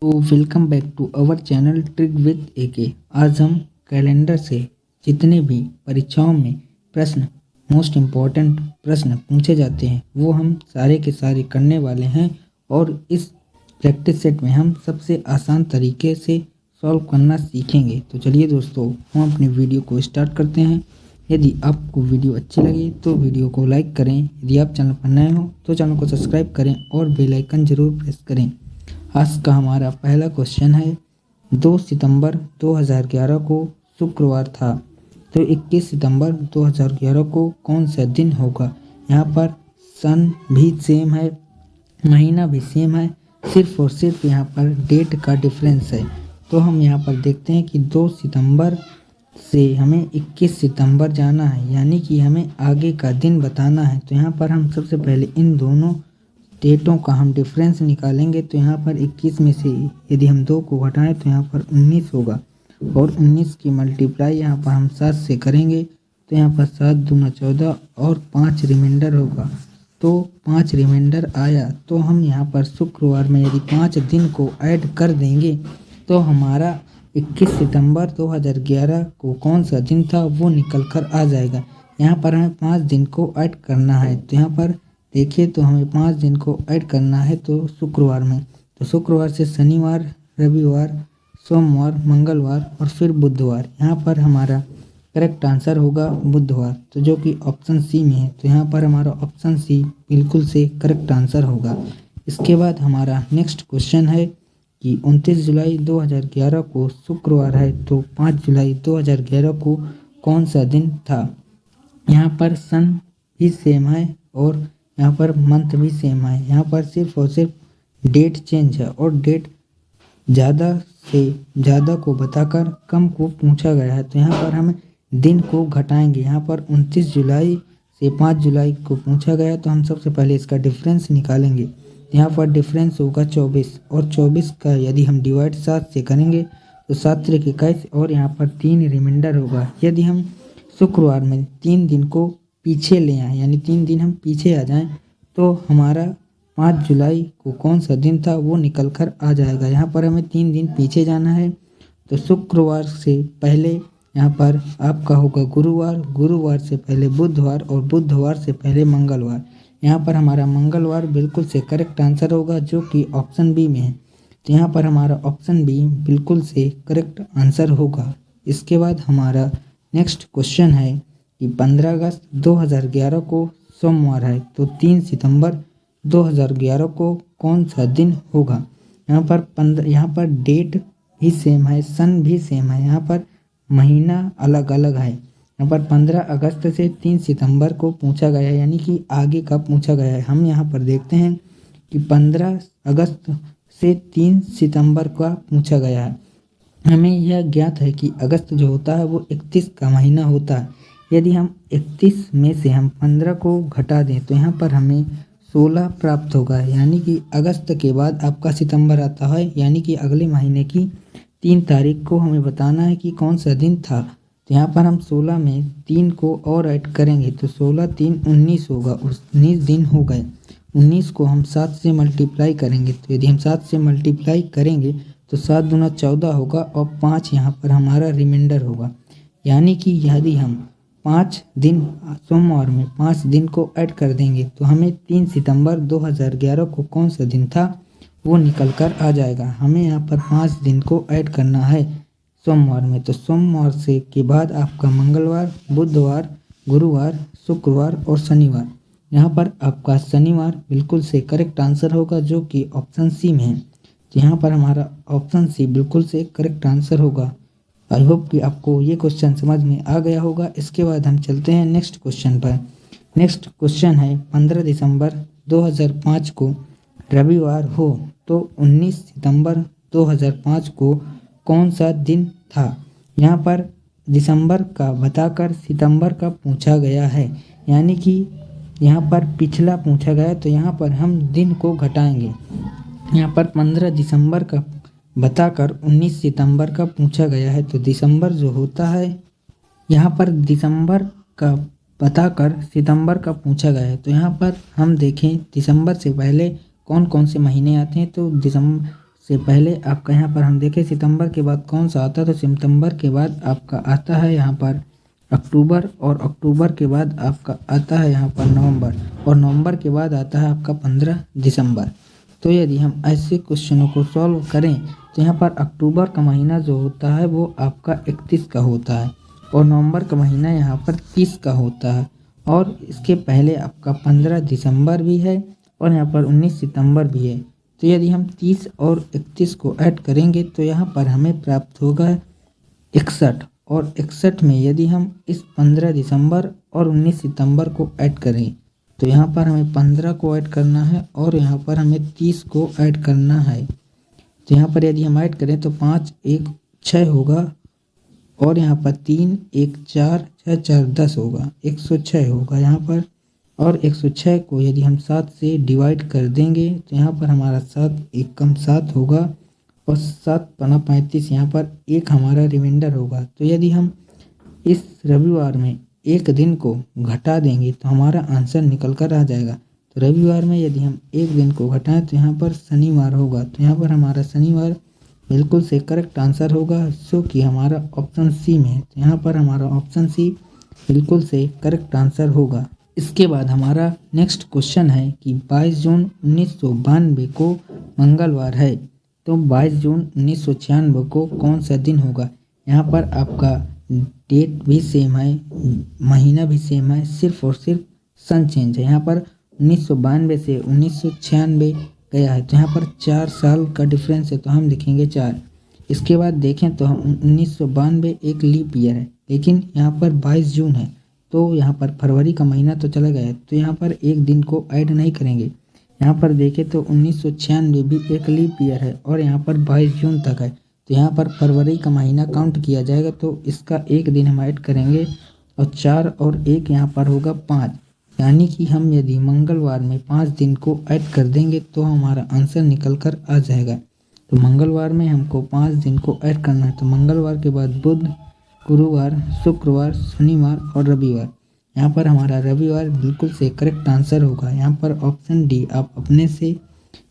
तो welcome back to our channel trick with AK. आज हम कैलेंडर से जितने भी परीक्षाओं में प्रश्न मोस्ट इम्पॉर्टेंट प्रश्न पूछे जाते हैं वो हम सारे के सारे करने वाले हैं। और इस प्रैक्टिस सेट में हम सबसे आसान तरीके से सॉल्व करना सीखेंगे। तो चलिए दोस्तों, हम अपनी वीडियो को स्टार्ट करते हैं। यदि आपको वीडियो अच्छी लगे तो वीडियो को लाइक करें। यदि आप चैनल पर नए हो तो चैनल को सब्सक्राइब करें और बेल आइकन जरूर प्रेस करें। आज का हमारा पहला क्वेश्चन है, 2 सितंबर 2011 को शुक्रवार था, तो 21 सितंबर 2011 को कौन सा दिन होगा। यहाँ पर सन भी सेम है, महीना भी सेम है, सिर्फ और सिर्फ यहाँ पर डेट का डिफरेंस है। तो हम यहाँ पर देखते हैं कि 2 सितंबर से हमें 21 सितंबर जाना है, यानी कि हमें आगे का दिन बताना है। तो यहाँ पर हम सबसे पहले इन दोनों डेटों का हम डिफरेंस निकालेंगे। तो यहाँ पर 21 में से यदि हम 2 को घटाएं तो यहाँ पर 19 होगा, और 19 की मल्टीप्लाई यहाँ पर हम 7 से करेंगे तो यहाँ पर 7 दूना 14 और 5 रिमाइंडर होगा। तो 5 रिमाइंडर आया, तो हम यहाँ पर शुक्रवार में यदि 5 दिन को ऐड कर देंगे तो हमारा 21 सितंबर 2011 को कौन सा दिन था वो निकल कर आ जाएगा। यहाँ पर हमें 5 दिन को ऐड करना है। तो यहाँ पर देखिए, तो हमें 5 दिन को ऐड करना है तो शुक्रवार में, तो शुक्रवार से शनिवार, रविवार, सोमवार, मंगलवार और फिर बुधवार। यहाँ पर हमारा करेक्ट आंसर होगा बुधवार, तो जो कि ऑप्शन सी में है। तो यहाँ पर हमारा ऑप्शन सी बिल्कुल से करेक्ट आंसर होगा। इसके बाद हमारा नेक्स्ट क्वेश्चन है कि 29 जुलाई 2011 को शुक्रवार है, तो 5 जुलाई 2011 को कौन सा दिन था। यहाँ पर सन भी सेम है और यहाँ पर मंथ भी सेम है। यहाँ पर सिर्फ और सिर्फ डेट चेंज है, और डेट ज़्यादा से ज़्यादा को बताकर कम को पूछा गया है। तो यहाँ पर हम दिन को घटाएंगे। यहाँ पर 29 जुलाई से 5 जुलाई को पूछा गया, तो हम सबसे पहले इसका डिफरेंस निकालेंगे। यहाँ पर डिफरेंस होगा 24, और 24 का यदि हम डिवाइड 7 से करेंगे तो 7 त्रिक 21, और यहाँ पर 3 रिमाइंडर होगा। यदि हम शुक्रवार में 3 दिन को पीछे ले आए, यानी 3 दिन हम पीछे आ जाएं, तो हमारा 5 जुलाई को कौन सा दिन था वो निकल कर आ जाएगा। यहाँ पर हमें 3 दिन पीछे जाना है, तो शुक्रवार से पहले यहाँ पर आपका होगा गुरुवार, गुरुवार से पहले बुधवार और बुधवार से पहले मंगलवार। यहाँ पर हमारा मंगलवार बिल्कुल से करेक्ट आंसर होगा, जो कि ऑप्शन बी में है। तो यहाँ पर हमारा ऑप्शन बी बिल्कुल से करेक्ट आंसर होगा। इसके बाद हमारा नेक्स्ट क्वेश्चन है कि 15 अगस्त 2011 को सोमवार है, तो 3 सितंबर 2011 को कौन सा दिन होगा। यहाँ पर डेट भी सेम है, सन भी सेम है, यहाँ पर महीना अलग अलग है। यहाँ पर 15 अगस्त से 3 सितंबर को पूछा गया है, यानी कि आगे का पूछा गया है। हम यहाँ पर देखते हैं कि 15 अगस्त से 3 सितंबर का पूछा गया है। हमें यह ज्ञात है कि अगस्त जो होता है वो 31 का महीना होता है। यदि हम 31 में से हम 15 को घटा दें तो यहाँ पर हमें 16 प्राप्त होगा, यानी कि अगस्त के बाद आपका सितंबर आता है, यानी कि अगले महीने की 3 तारीख को हमें बताना है कि कौन सा दिन था। तो यहाँ पर हम 16 में 3 को और ऐड करेंगे, तो 16 3 19 होगा, 19 दिन हो गए। 19 को हम 7 से मल्टीप्लाई करेंगे, तो यदि हम 7 से मल्टीप्लाई करेंगे तो 7 दूना 14 होगा, और 5 यहाँ पर हमारा रिमाइंडर होगा। यानी कि यदि हम 5 दिन सोमवार में 5 दिन को ऐड कर देंगे तो हमें 3 सितंबर 2011 को कौन सा दिन था वो निकल कर आ जाएगा। हमें यहाँ पर 5 दिन को ऐड करना है सोमवार में, तो सोमवार से के बाद आपका मंगलवार, बुधवार, गुरुवार, शुक्रवार और शनिवार। यहाँ पर आपका शनिवार बिल्कुल से करेक्ट आंसर होगा, जो कि ऑप्शन सी में है। तो यहाँ पर हमारा ऑप्शन सी बिल्कुल से करेक्ट आंसर होगा। आई होप कि आपको ये क्वेश्चन समझ में आ गया होगा। इसके बाद हम चलते हैं नेक्स्ट क्वेश्चन पर। नेक्स्ट क्वेश्चन है, 15 दिसंबर 2005 को रविवार हो, तो 19 सितंबर 2005 को कौन सा दिन था। यहाँ पर दिसंबर का बताकर सितंबर का पूछा गया है, यानी कि यहाँ पर पिछला पूछा गया, तो यहाँ पर हम दिन को घटाएंगे। यहाँ पर 15 दिसंबर का बताकर 19 सितंबर का पूछा गया है, तो दिसंबर जो होता है, यहाँ पर दिसंबर का बताकर सितंबर का पूछा गया है। तो यहाँ पर हम देखें दिसंबर से पहले कौन कौन से महीने आते हैं, तो से पहले आपका यहाँ पर हम देखें सितंबर के बाद कौन सा आता है, तो सितंबर के बाद आपका आता है यहाँ पर अक्टूबर, और अक्टूबर के बाद आपका आता है यहाँ पर नवंबर, और नवंबर के बाद आता है आपका 15 दिसंबर। तो यदि हम ऐसे क्वेश्चनों को सॉल्व करें तो यहाँ पर अक्टूबर का महीना जो होता है वो आपका 31 का होता है, और नवंबर का महीना यहाँ पर 30 का होता है, और इसके पहले आपका 15 दिसंबर भी है, और यहाँ पर 19 सितंबर भी है। तो यदि हम 30 और 31 को ऐड करेंगे तो यहाँ पर हमें प्राप्त होगा 61, और 61 में यदि हम इस 15 दिसंबर और 19 सितंबर को ऐड करें तो यहाँ पर हमें 15 को ऐड करना है, और यहाँ पर हमें 30 को ऐड करना है। तो यहाँ पर यदि हम ऐड करें तो 5 1 6 होगा, और यहाँ पर 3 1 4 6 4 10 होगा, 106 होगा यहाँ पर। और 106 को यदि हम 7 से डिवाइड कर देंगे तो यहाँ पर हमारा 7 1 कम 7 होगा, और 7 पना 35, यहाँ पर एक हमारा रिमाइंडर होगा। तो यदि हम इस रविवार में एक दिन को घटा देंगे तो हमारा आंसर निकल कर आ जाएगा। तो रविवार में यदि हम एक दिन को घटाएं तो यहाँ पर शनिवार होगा, तो यहाँ पर हमारा शनिवार बिल्कुल से करेक्ट आंसर होगा, जो कि हमारा ऑप्शन सी में है। तो यहाँ पर हमारा ऑप्शन सी बिल्कुल से करेक्ट आंसर होगा। इसके बाद हमारा नेक्स्ट क्वेश्चन है कि 22 जून 1992 को मंगलवार है, तो 22 जून 1996 को कौन सा दिन होगा। यहाँ पर आपका डेट भी सेम है, महीना भी सेम है, सिर्फ और सिर्फ सन चेंज है। यहाँ पर 1992 से 1996 गया है, तो यहाँ पर 4 साल का डिफरेंस है, तो हम लिखेंगे 4। इसके बाद देखें तो हम 1992 एक लीप ईयर है, लेकिन यहाँ पर 22 जून है, तो यहाँ पर फरवरी का महीना तो चला गया है, तो यहाँ पर एक दिन को ऐड नहीं करेंगे। यहाँ पर देखें तो 1996 भी एक लीप ईयर है, और यहाँ पर 22 जून तक है, तो यहाँ पर फरवरी का महीना काउंट किया जाएगा, तो इसका एक दिन हम ऐड करेंगे, और 4 और 1 यहाँ पर होगा 5, यानी कि हम यदि मंगलवार में 5 दिन को ऐड कर देंगे तो हमारा आंसर निकल कर आ जाएगा। तो मंगलवार में हमको 5 दिन को ऐड करना है, तो मंगलवार के बाद बुध, गुरुवार, शुक्रवार, शनिवार और रविवार। यहाँ पर हमारा रविवार बिल्कुल से करेक्ट आंसर होगा। यहाँ पर ऑप्शन डी आप अपने से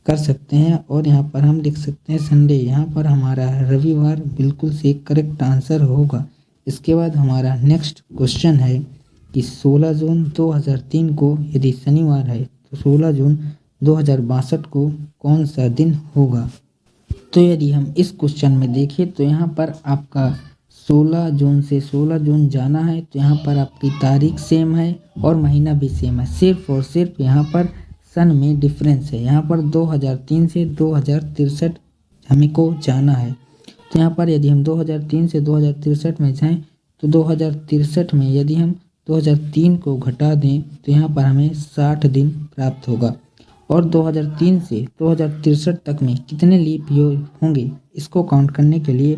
कर सकते हैं, और यहाँ पर हम लिख सकते हैं संडे। यहाँ पर हमारा रविवार बिल्कुल से करेक्ट आंसर होगा। इसके बाद हमारा नेक्स्ट क्वेश्चन है कि 16 जून 2003 को यदि शनिवार है तो 16 जून 2062 को कौन सा दिन होगा। तो यदि हम इस क्वेश्चन में देखें तो यहाँ पर आपका 16 जून से 16 जून जाना है, तो यहाँ पर आपकी तारीख सेम है और महीना भी सेम है, सिर्फ और सिर्फ यहाँ पर सन में डिफरेंस है। यहाँ पर 2003 से 2063 हमको जाना है, तो यहाँ पर यदि हम 2003 से 2063 में जाएं तो 2063 में यदि हम 2003 को घटा दें तो यहाँ पर हमें 60 दिन प्राप्त होगा। और 2003 से 2063 तक में कितने लीप ईयर होंगे, इसको काउंट करने के लिए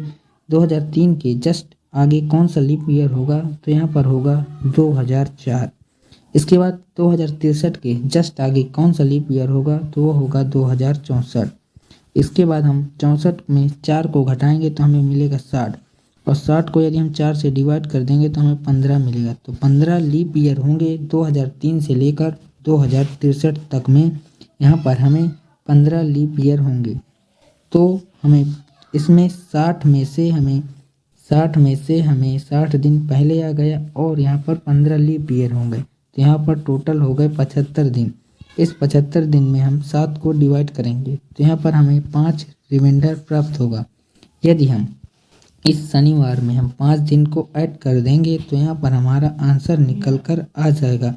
2003 के जस्ट आगे कौन सा लीप ईयर होगा, तो यहाँ पर होगा 2004। इसके बाद 2063 के जस्ट आगे कौन सा लीप ईयर होगा, तो वो होगा 2064। इसके बाद हम 64 में 4 को घटाएंगे तो हमें मिलेगा 60, और 60 को यदि हम 4 से डिवाइड कर देंगे तो हमें 15 मिलेगा। तो 15 लीप ईयर होंगे 2003 से लेकर 2063 तक में। यहाँ पर हमें 15 लीप ईयर होंगे, तो हमें इसमें 60 में से हमें 60 दिन पहले आ गया, और यहाँ पर 15 लीप ईयर होंगे, तो यहाँ पर टोटल हो गए 75 दिन। इस 75 दिन में हम 7 को डिवाइड करेंगे तो यहाँ पर हमें 5 रिमाइंडर प्राप्त होगा। यदि हम इस शनिवार में हम 5 दिन को ऐड कर देंगे तो यहाँ पर हमारा आंसर निकल कर आ जाएगा।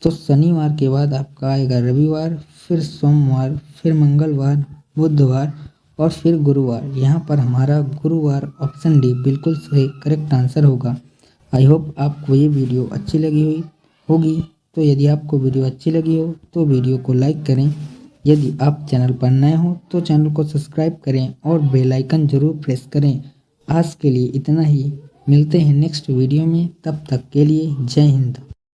तो शनिवार के बाद आपका आएगा रविवार, फिर सोमवार, फिर मंगलवार, बुधवार और फिर गुरुवार। यहाँ पर हमारा गुरुवार ऑप्शन डी बिल्कुल सही करेक्ट आंसर होगा। आई होप आपको ये वीडियो अच्छी लगी होगी। तो यदि आपको वीडियो अच्छी लगी हो तो वीडियो को लाइक करें। यदि आप चैनल पर नए हो तो चैनल को सब्सक्राइब करें और बेल आइकन जरूर प्रेस करें। आज के लिए इतना ही, मिलते हैं नेक्स्ट वीडियो में, तब तक के लिए जय हिंद।